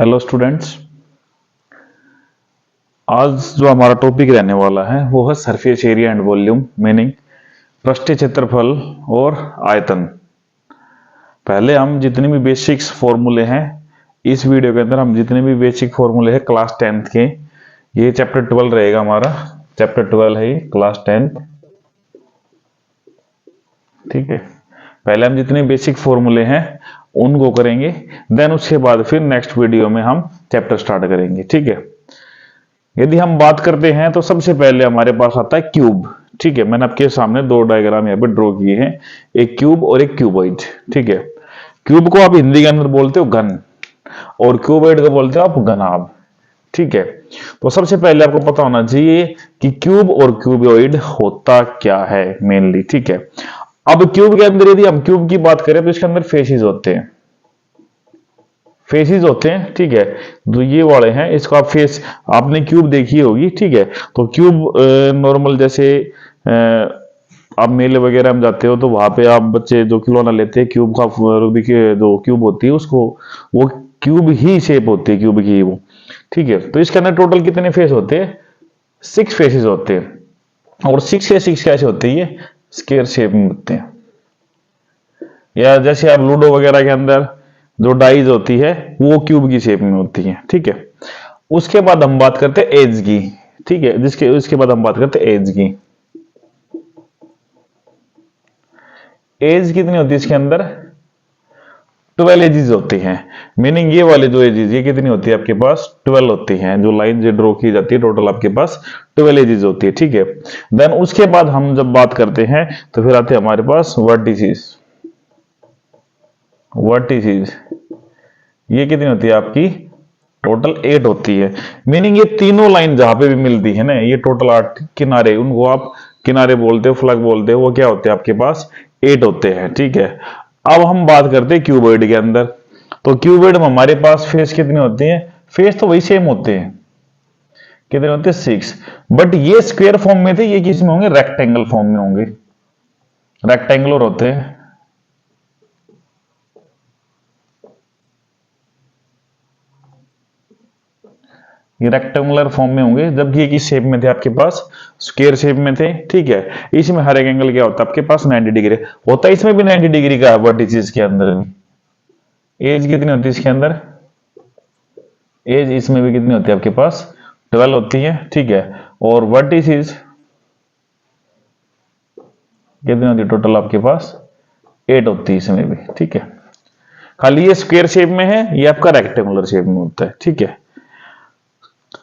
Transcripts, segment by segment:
Hello students. आज जो हमारा टॉपिक रहने वाला है वो है surface area and volume, meaning पृष्ठीय क्षेत्रफल और आयतन। पहले हम जितने भी बेसिक्स फॉर्मूले हैं, इस वीडियो के अंदर हम जितने भी बेसिक फॉर्मूले हैं क्लास 10th के, ये चैप्टर 12 रहेगा हमारा। चैप्टर 12 है ये क्लास 10th। ठीक है, पहले हम जितने बेसिक फॉर्मूले हैं उनको करेंगे, देन उसके बाद फिर नेक्स्ट वीडियो में हम चैप्टर स्टार्ट करेंगे। ठीक है, यदि हम बात करते हैं तो सबसे पहले हमारे पास आता है क्यूब। ठीक है, मैंने आपके सामने दो डायग्राम यहाँ पे ड्रॉ किए हैं, एक क्यूब और एक क्यूबॉइड। ठीक है, क्यूब को आप हिंदी के अंदर बोलते हो घन और क्यूबॉइड को बोलते हो आप घनाभ। ठीक है, तो सबसे पहले आपको पता होना चाहिए कि क्यूब और क्यूबॉइड होता क्या है मेनली। ठीक है, अब क्यूब के अंदर यदि हम क्यूब की बात करें तो इसके अंदर फेसेस होते हैं, फेसेस होते हैं। ठीक है, तो ये वाले हैं, इसका आप फेस, आपने क्यूब देखी होगी। ठीक है, तो क्यूब नॉर्मल जैसे आप मेले वगैरह में जाते हो तो वहां पे आप बच्चे जो खिलौना लेते हैं क्यूब का, रूबिक जो क्यूब होती है उसको, वो क्यूब ही शेप होती है, क्यूब की वो। ठीक है, तो इसके अंदर टोटल कितने फेस होते हैं? 6 फेसेस होते हैं। और 6 के 6 कैसे होते हैं? ये स्क्वायर शेप में होते हैं, या जैसे आप लूडो वगैरह के अंदर जो डाइज होती है वो क्यूब की शेप में होती है। ठीक है, उसके बाद हम बात करते हैं एज की। ठीक है, जिसके उसके बाद हम बात करते हैं एज की। एज कितनी होती है इसके अंदर? 12 एजेस होती हैं, मीनिंग ये वाले जो एजेस, ये कितनी होती है आपके पास? 12 होती हैं। जो लाइन जो ड्रॉ की जाती है टोटल आपके पास 12 एजेस होती है। ठीक है, देन उसके बाद हम जब बात करते हैं तो फिर आते हैं हमारे पास वर्टिसेस। वर्टिसेस ये कितनी होती है आपकी? टोटल 8 होती है, मीनिंग ये तीनों लाइन जहां पे भी मिलती है ना, ये टोटल 8 किनारे, उनको आप किनारे बोलते हो, फ्लग बोलते हो, वो क्या होते हैं आपके पास? 8 होते हैं। ठीक है, अब हम बात करते हैं क्यूबॉइड के अंदर। तो क्यूबॉइड में हमारे पास फेस कितने होते हैं? फेस तो वही सेम होते हैं, कितने होते हैं? 6। बट ये स्क्वायर फॉर्म में थे, ये किस में होंगे? रेक्टेंगल फॉर्म में होंगे, रेक्टेंगुलर होते हैं। ये रेक्टेंगुलर फॉर्म में होंगे, जबकि एक इस शेप में थे आपके पास, स्क्वायर शेप में थे। ठीक है, इसमें हर एक एंगल क्या होता है आपके पास? 90 डिग्री होता है। इसमें भी 90 डिग्री का वर्टिसेस के अंदर भी। एज कितनी होती है इसके अंदर? एज इसमें भी कितनी होती है आपके पास? 12 होती है। ठीक है, और वर्टिसेस कितनी होती है टोटल आपके पास? 8 होती है इसमें भी। ठीक है, खाली ये स्क्वायर शेप में है, ये आपका रेक्टेंगुलर शेप में होता है। ठीक है,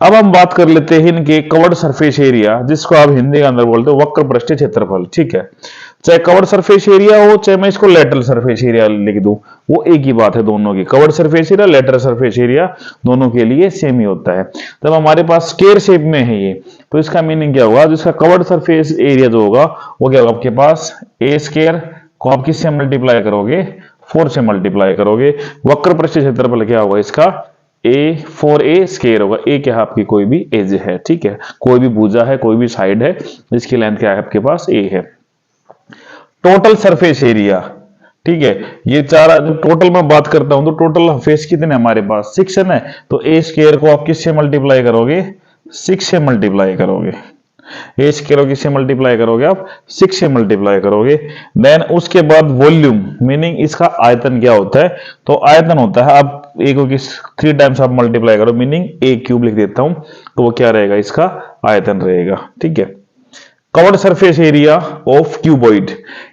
अब हम बात कर लेते हैं इनके कवर्ड सरफेस एरिया, जिसको आप हिंदी के अंदर बोलते हो वक्र पृष्ठीय क्षेत्रफल। ठीक है, चाहे कवर्ड सरफेस एरिया हो, चाहे मैं इसको लेटरल सरफेस एरिया लिख दूं, वो एक ही बात है दोनों की। Curved surface area, lateral surface area, दोनों के लिए सेम ही होता है। जब हमारे पास स्क्वायर शेप में है ये, तो इसका मीनिंग क्या होगा? जिसका कवर्ड सरफेस एरिया जो होगा वो क्या होगा आपके पास? ए स्क्वायर को आप किससे मल्टीप्लाई करोगे? 4 से मल्टीप्लाई करोगे। वक्र पृष्ठीय क्षेत्रफल क्या होगा इसका? ए 4a स्क्वायर होगा। ए क्या है आपकी? कोई भी एज है। ठीक है, कोई भी भुजा है, कोई भी साइड है, इसकी लेंथ क्या है आपके पास? ए है। टोटल सरफेस एरिया, ठीक है, ये चार टोटल में बात करता हूं तो टोटल फेस कितने हमारे पास? 6 है ना, तो ए स्क्वायर को आप किससे मल्टीप्लाई करोगे? 6 से मल्टीप्लाई करोगे। ए स्क्वायर को किससे मल्टीप्लाई करोगे आप? 6 से मल्टीप्लाई करोगे। देन उसके बाद वॉल्यूम, मीनिंग इसका आयतन क्या होता है? तो आयतन होता है, आप ए को किस 3 टाइम्स आप मल्टीप्लाई करो, मीनिंग ए क्यूब लिख देता हूं, तो वो क्या रहेगा? इसका आयतन रहेगा। ठीक है, curved surface area of cuboid.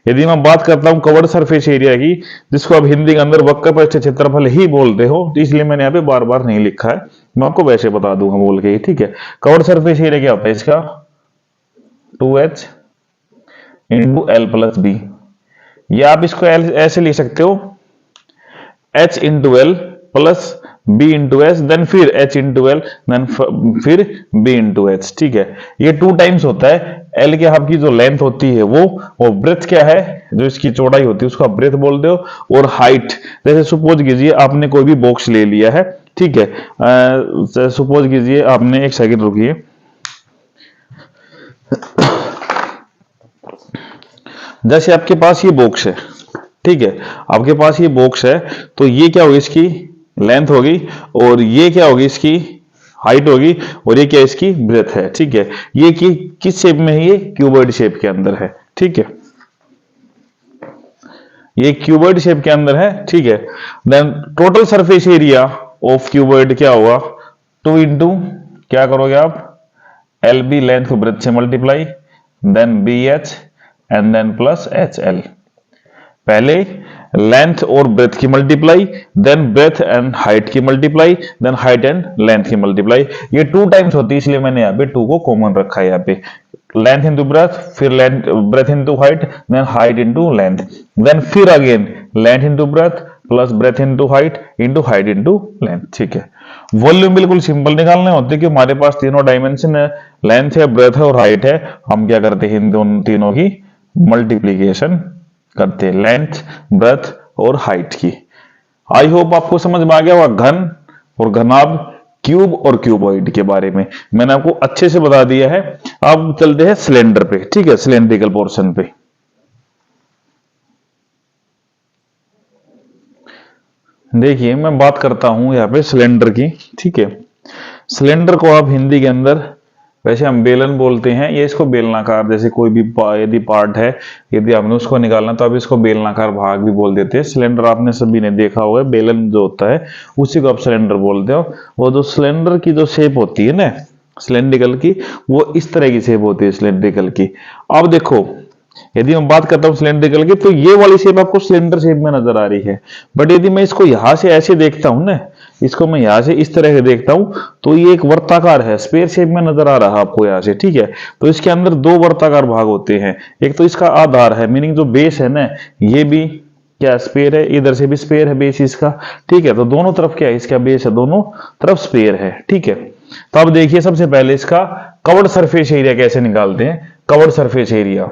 यदि मैं बात करता हूं कवर्ड सरफेस एरिया की, जिसको आप हिंदी के अंदर वक्र पृष्ठीय क्षेत्रफल ही बोलते हो, तो इसलिए मैंने यहाँ पे बार बार नहीं लिखा है, मैं आपको वैसे बता दूंगा बोल के। ठीक है, कवर्ड सरफेस एरिया क्या होता है इसका? 2h into L plus B, या आप इसको ऐसे लिख सकते हो, h into L plus b into H, then फिर h इंटू एल, देन फिर b इंटू एच। ठीक है, ये 2 टाइम्स होता है। l की आपकी जो लेंथ होती है वो, और ब्रेथ क्या है? जो इसकी चौड़ाई होती है उसको आप ब्रेथ बोलते हो। और हाइट, जैसे सपोज कीजिए आपने कोई भी बॉक्स ले लिया है। ठीक है, सपोज कीजिए आपने, एक सेकंड रुकिए, जैसे आपके पास ये बॉक्स है, ठीक है, आपके पास ये बॉक्स है, तो ये क्या होगी इसकी लेंथ होगी, और ये क्या होगी, इसकी हाइट होगी, और ये क्या इसकी ब्रेथ है। ठीक है, ये किस शेप में है, ये क्यूबॉइड शेप के अंदर है। ठीक है, ये क्यूबॉइड शेप के अंदर है। ठीक है, then total surface area of cuboid क्या होगा, 2 इंटू क्या करोगे आप, एल बी लेंथ को ब्रेथ से multiply, then b h and then plus h l. पहले लेंथ और ब्रेथ की multiply, then breadth and height की multiply, then height and length की मल्टीप्लाई। ये 2 टाइम्स होती है, इसलिए मैंने यहाँ पे 2 को कॉमन रखा है। यहाँ पे लेंथ इंटू ब्रेथ, फिर length breadth into height, then height into length, then फिर again length into breadth plus breadth into height into length. ठीक है, वॉल्यूम बिल्कुल सिंपल निकालने होते कि हमारे पास तीनों डायमेंशन है, लेंथ है, ब्रेथ है और हाइट है। हम क्या करते हैं, इन दोनों तीनों की मल्टीप्लीकेशन करते हैं, लेंथ, ब्रेथ और हाइट की। आई होप आपको समझ में आ गया होगा घन और घनाभ, क्यूब और क्यूबॉइड के बारे में मैंने आपको अच्छे से बता दिया है। अब चलते हैं सिलेंडर पे। ठीक है, सिलेंड्रिकल पोर्शन पे। देखिए मैं बात करता हूं यहाँ पे सिलेंडर की। ठीक है, सिलेंडर को आप हिंदी के अंदर वैसे हम बेलन बोलते हैं, ये इसको बेलनाकार, जैसे कोई भी यदि पार्ट है, यदि हमने उसको निकालना तो आप इसको बेलनाकार भाग भी बोल देते हैं। सिलेंडर आपने सभी ने देखा होगा, बेलन जो होता है उसी को आप सिलेंडर बोलते हो। वो जो सिलेंडर की जो शेप होती है ना सिलेंड्रिकल की, वो इस तरह की शेप होती है सिलेंड्रिकल की। अब देखो यदि मैं बात करता हूं सिलेंड्रिकल की, तो ये वाली शेप आपको सिलेंडर शेप में नजर आ रही है। बट यदि मैं इसको यहां से ऐसे देखता हूं ना, इसको मैं यहां से इस तरह से देखता हूं, तो ये एक वर्ताकार है, स्फीयर शेप में नजर आ रहा है आपको यहां से। ठीक है, तो इसके अंदर 2 वर्ताकार भाग होते हैं। एक तो इसका आधार है, मीनिंग जो बेस है ना, ये भी क्या स्पेयर है, इधर से भी स्पेयर है बेस इसका। ठीक है, तो दोनों तरफ क्या है, इसका बेस है, दोनों तरफ स्पेयर है। ठीक है, तो अब देखिए सबसे पहले इसका कवर्ड सरफेस एरिया कैसे निकालते हैं। Curved surface area,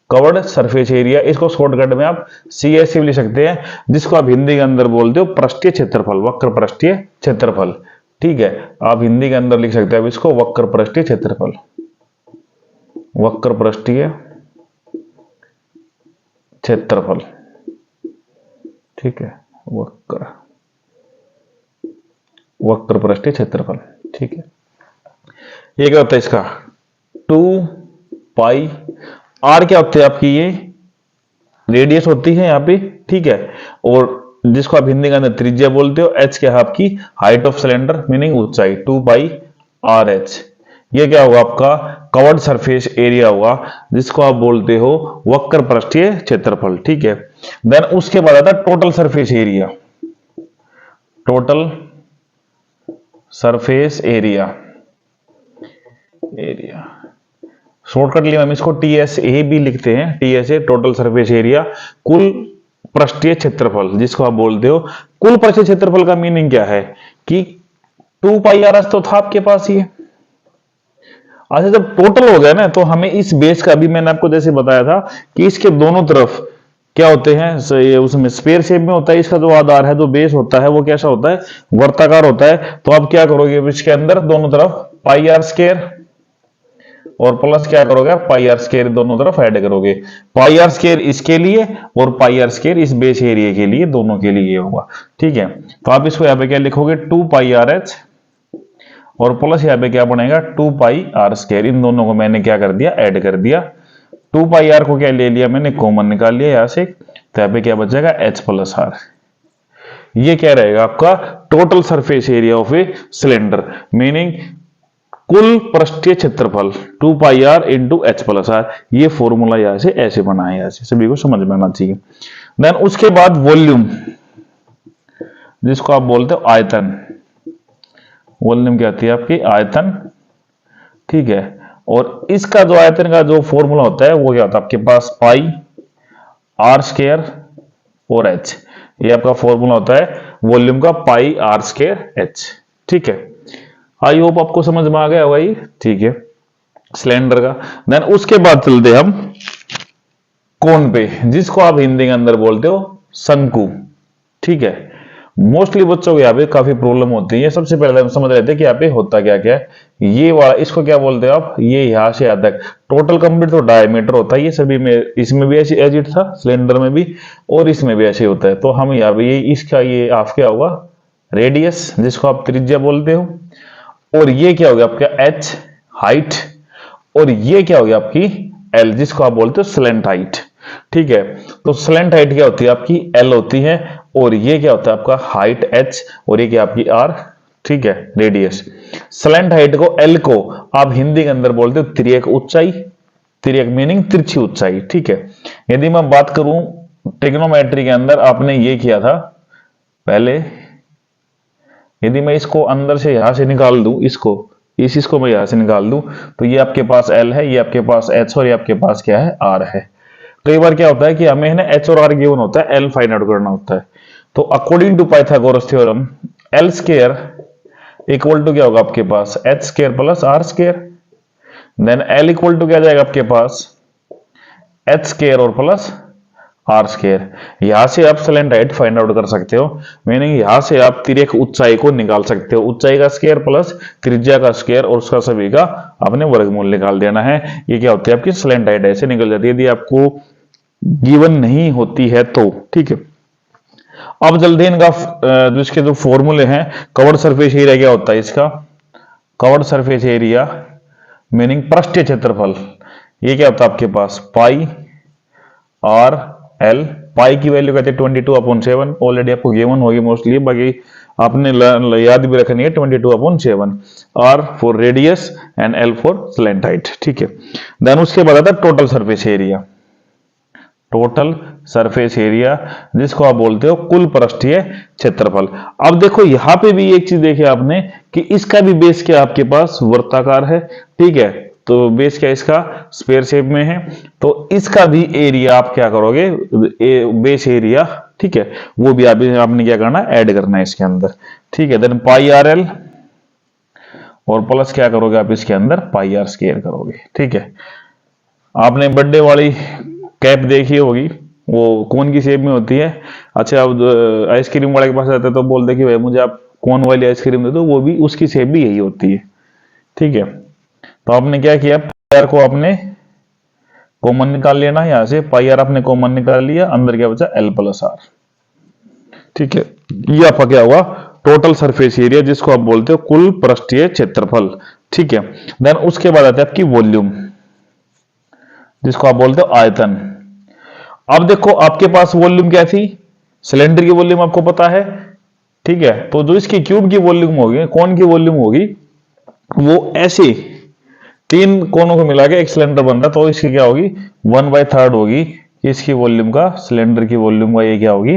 curved surface area, इसको शॉर्टकट में आप सीएससी लिख सकते हैं, जिसको आप हिंदी के अंदर बोलते हो पृष्ठीय क्षेत्रफल, वक्र पृष्ठीय क्षेत्रफल। ठीक है, आप हिंदी के अंदर लिख सकते हैं इसको वक्र पृष्ठीय क्षेत्रफल, वक्र पृष्ठीय क्षेत्रफल। ठीक है, वक्र पृष्ठीय क्षेत्रफल। ठीक है, ये क्या होता है इसका 2 पाई, आर क्या होते हैं आपकी, ये रेडियस होती है यहाँ पे। ठीक है, और जिसको आप हिंदी के अंदर त्रिज्या बोलते हो। एच क्या है आपकी हाइट ऑफ सिलेंडर, मीनिंग ऊंचाई, 2 पाई आर एच। ये क्या होगा आपका कवर्ड सरफेस एरिया होगा, जिसको आप बोलते हो वक्र पृष्ठीय क्षेत्रफल। ठीक है, देन उसके बाद आता है total surface area, total surface area, shortcut लिए हम इसको टीएसए भी लिखते हैं। टीएसए टोटल सरफेस एरिया, कुल पृष्ठीय क्षेत्रफल, जिसको आप बोलते हो कुल पृष्ठीय क्षेत्रफल का मीनिंग क्या है कि 2 पाई आर एच तो था आपके पास ये। अच्छा, जब टोटल हो गया ना, तो हमें इस बेस का भी मैंने आपको जैसे बताया था कि इसके दोनों तरफ क्या होते हैं, ये उसमें स्पेयर शेप में होता है। इसका जो आधार है, जो बेस होता है, वो कैसा होता है, वर्ताकार होता है। तो आप क्या करोगे, इसके अंदर दोनों तरफ पाई आर स्क्वायर और प्लस क्या करोगे, पाई आर स्क्वायर दोनों तरफ ऐड करोगे। पाई आर स्क्वायर इसके लिए और पाई आर स्क्वायर इस बेस एरिया के लिए, दोनों के लिए होगा। ठीक है, तो आप इसको यहाँ पे क्या लिखोगे, 2 पाई आर एच और प्लस यहाँ पे क्या बनेगा 2 पाई आर स्क्वायर। इन दोनों को मैंने क्या कर दिया, ऐड कर दिया। 2 पाई आर को क्या ले लिया मैंने, कॉमन निकाल लिया यहाँ से, तो यहाँ पे क्या बचेगा एच प्लस आर। ये क्या रहेगा आपका total surface area of a cylinder, meaning कुल पृष्ठीय क्षेत्रफल 2 pi r into h plus r. ये फॉर्मूला यहां से ऐसे बना है, यहां से सभी को समझ में आना चाहिए। देन उसके बाद वॉल्यूम, जिसको आप बोलते हो आयतन, वॉल्यूम क्या आती है आपकी आयतन। ठीक है, और इसका जो आयतन का जो फॉर्मूला होता है वो क्या होता है आपके पास, पाई आर स्क्वायर और एच। ये आपका फॉर्मूला होता है वॉल्यूम का, पाई आर स्क्वायर एच। ठीक है, आई होप आपको समझ में आ गया होगा ये। ठीक है, सिलेंडर का। देन उसके बाद चलते हम कोन पे, जिसको आप हिंदी के अंदर बोलते हो शंकु। ठीक है, मोस्टली बच्चों को यहाँ पे काफी प्रॉब्लम होती है। सबसे पहले हम समझ रहे थे कि यहाँ पे होता क्या क्या है। ये वाला इसको क्या बोलते हो आप, ये यहाँ से यहाँ तक टोटल कंप्लीट तो डायमीटर होता है। ये सभी में, इसमें भी एज इट था, सिलेंडर में भी और इसमें भी ऐसे होता है। तो हम यहाँ पे ये इसका ये हाफ क्या होगा, रेडियस जिसको आप त्रिज्या बोलते हो, और ये क्या हो गया आपका h हाइट, और ये क्या हो गया आपकी l जिसको आप बोलते हो स्लेंट हाइट। ठीक है, तो स्लेंट हाइट क्या होती है आपकी l होती है, और ये क्या होता है आपका हाइट h, और ये क्या आपकी r। ठीक है, रेडियस। स्लेंट हाइट को l को आप हिंदी के अंदर बोलते हो तिर्यक ऊंचाई, तिर्यक मीनिंग तिरछी ऊंचाई। ठीक है, यदि मैं बात करूं ट्रिग्नोमेट्री के अंदर आपने ये किया था पहले, यदि मैं इसको अंदर से यहां से निकाल दूं, इसको मैं यहां से निकाल दूं, तो ये आपके पास L है, ये आपके पास H, और ये आपके पास क्या है R है। कई बार क्या होता है कि हमें ना H और R गिवन होता है, L फाइंड आउट करना होता है। तो according to Pythagoras theorem L square equal to क्या होगा आपके पास H square plus R square, then L equal to क्या जाएगा आपके पास H स्क्वायर और प्लस R स्क्वायर। यहां से आप स्लेंट हाइट फाइंड आउट कर सकते हो, मीनिंग यहां से आप तिर्यक ऊंचाई को निकाल सकते हो, ऊंचाई का स्क्वायर प्लस त्रिज्या का स्क्वायर और उसका सभी का आपने वर्गमूल निकाल देना है। ये क्या होती है आपकी स्लेंट हाइट, ऐसे निकल जाती है यदि आपको गिवन नहीं होती है तो। ठीक है, अब जल्दी इनका जो इसके जो फॉर्मूले हैं, कवर्ड सरफेस एरिया क्या होता है इसका, कवर्ड सरफेस एरिया मीनिंग पृष्ठीय क्षेत्रफल, ये क्या होता है आपके पास पाई आर एल। पाई की वैल्यू कहते हैं 22/7, ऑलरेडी आपको गिवन होगी मोस्टली, बाकी आपने याद भी रखनी है 22/7। R for radius and L for slant height. ठीक है, देन उसके बाद आता है total surface area, total surface area जिसको आप बोलते हो कुल पृष्ठीय क्षेत्रफल। अब देखो यहां पे भी एक चीज देखी आपने कि इसका भी बेस क्या आपके पास वर्ताकार है। ठीक है, तो बेस क्या इसका स्फीयर शेप में है, तो इसका भी एरिया आप क्या करोगे बेस एरिया। ठीक है, वो भी आपने क्या करना ऐड करना है इसके अंदर। ठीक है, देन पाई आर एल और प्लस क्या करोगे आप इसके अंदर पाई आर स्क्वायर करोगे। ठीक है, आपने बर्थडे वाली कैप देखी होगी, वो कोन की शेप में होती है। अच्छा, अब आइसक्रीम वाले के पास जाते तो बोलते कि भाई मुझे आप कोन वाली आइसक्रीम दे दो, वो भी उसकी शेप भी यही होती है। ठीक है, तो आपने क्या किया पाई आर को आपने कॉमन निकाल लेना, यहां से पाई आर आपने कॉमन निकाल लिया, अंदर क्या बचा एल प्लस आर। ठीक है, ये आपका क्या हुआ टोटल सरफेस एरिया जिसको आप बोलते हो कुल पृष्ठीय क्षेत्रफल। ठीक है, देन उसके बाद आता है आपकी वॉल्यूम जिसको आप बोलते हो आयतन। अब देखो आपके पास वॉल्यूम क्या थी, सिलेंडर की वॉल्यूम आपको पता है। ठीक है, तो जो इसकी क्यूब की वॉल्यूम होगी, कौन की वॉल्यूम होगी, वो ऐसे तीन कोनों को मिला के एक सिलेंडर बन रहा, तो इसकी क्या होगी 1/3 होगी इसकी वॉल्यूम का, सिलेंडर की वॉल्यूम का ये क्या होगी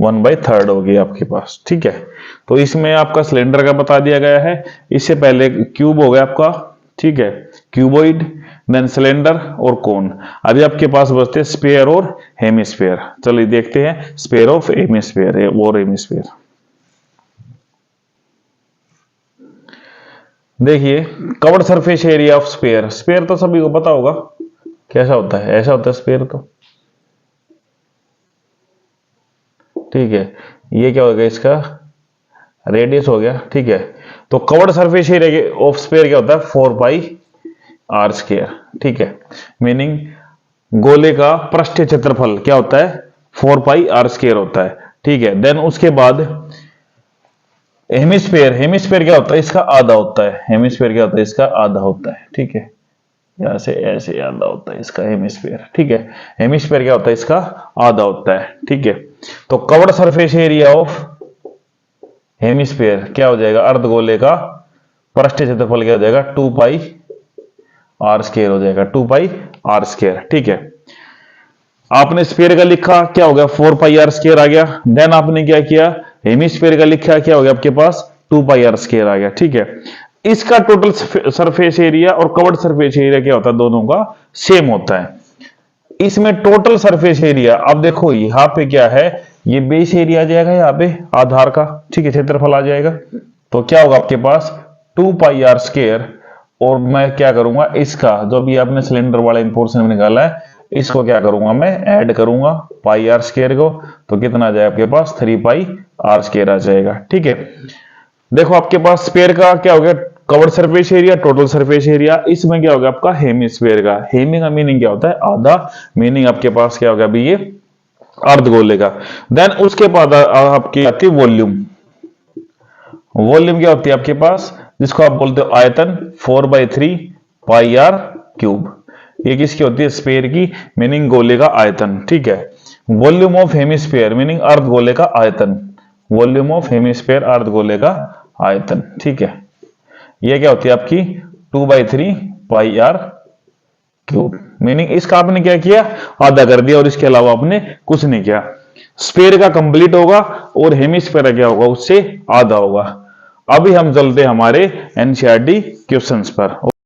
1/3 होगी आपके पास। ठीक है, तो इसमें आपका सिलेंडर का बता दिया गया है, इससे पहले क्यूब हो गया आपका। ठीक है, क्यूबॉइड, देन सिलेंडर और कोन। अभी आपके पास बचते हैं स्फीयर और हेमिस्फीयर। चलिए देखते हैं स्फीयर ऑफ हेमिस्फीयर और हेमिस्फीयर। देखिए curved surface area of sphere, sphere तो सभी को पता होगा कैसा होता है, ऐसा होता है स्फीयर तो। ठीक है, ये क्या हो गया इसका रेडियस हो गया। ठीक है, तो curved surface area of sphere क्या होता है 4πr स्क्वायर। ठीक है, मीनिंग गोले का पृष्ठीय क्षेत्रफल क्या होता है 4πr स्क्वायर होता है। ठीक है, देन उसके बाद हेमिस्फीयर, हेमिस्फीयर क्या होता है इसका आधा होता है, हेमिस्फीयर क्या होता है इसका आधा होता है। ठीक है, यहां से ऐसे आधा होता है इसका हेमिस्फीयर। ठीक है, हेमिस्फीयर क्या होता है इसका आधा होता है। ठीक है, तो curved surface area of hemisphere क्या हो जाएगा अर्धगोले का पृष्ठीय क्षेत्रफल क्या हो जाएगा 2πr स्क्वायर हो जाएगा, 2πr स्क्वायर। ठीक है, आपने स्फीयर का लिखा क्या हो गया 4πr स्क्वायर आ गया, देन आपने क्या किया हेमिस्फीयर का लिखा क्या हो गया आपके पास 2πr स्क्वायर आ गया। ठीक है, इसका टोटल सरफेस एरिया और कवर्ड सरफेस एरिया क्या होता है दोनों का सेम होता है। इसमें टोटल सरफेस एरिया अब देखो यहां पे क्या है, ये बेस एरिया आ जाएगा यहाँ पे आधार का। ठीक है, क्षेत्रफल आ जाएगा, तो क्या होगा आपके पास 2πr स्क्वायर, और मैं क्या करूंगा इसका जो भी आपने सिलेंडर वाला पोर्शन में निकाला है इसको क्या करूंगा मैं ऐड करूंगा πr स्क्वायर को, तो कितना आ जाएगा आपके पास 3πr स्क्वायर आ जाएगा। ठीक है, देखो आपके पास स्फीयर का क्या हो गया curved surface area total surface area, इसमें क्या होगा आपका हेमिस्फीयर का, हेमी का मीनिंग क्या होता है आधा, मीनिंग आपके पास क्या होगा अभी ये अर्धगोले का। देन उसके बाद आपकी आती वॉल्यूम, वॉल्यूम क्या होती है आपके पास, जिसको आप बोलते हो आयतन, 4/3 पाई आर क्यूब। ये किसकी होती है, स्फीयर की, मीनिंग गोले का आयतन, ठीक है। वॉल्यूम ऑफ हेमिस्फीयर मीनिंग अर्ध गोले का आयतन, वॉल्यूम ऑफ हेमिस्फीयर अर्ध गोले का आयतन, ठीक है। ये क्या होती है आपकी 2/3 पाई आर क्यूब, मीनिंग इसका आपने क्या किया, आधा कर दिया, और इसके अलावा आपने कुछ नहीं किया। स्फीयर का कंप्लीट होगा और हेमिस्फीयर क्या होगा, उससे आधा होगा। अभी हम चलते हमारे एनसीईआरटी क्वेश्चंस पर।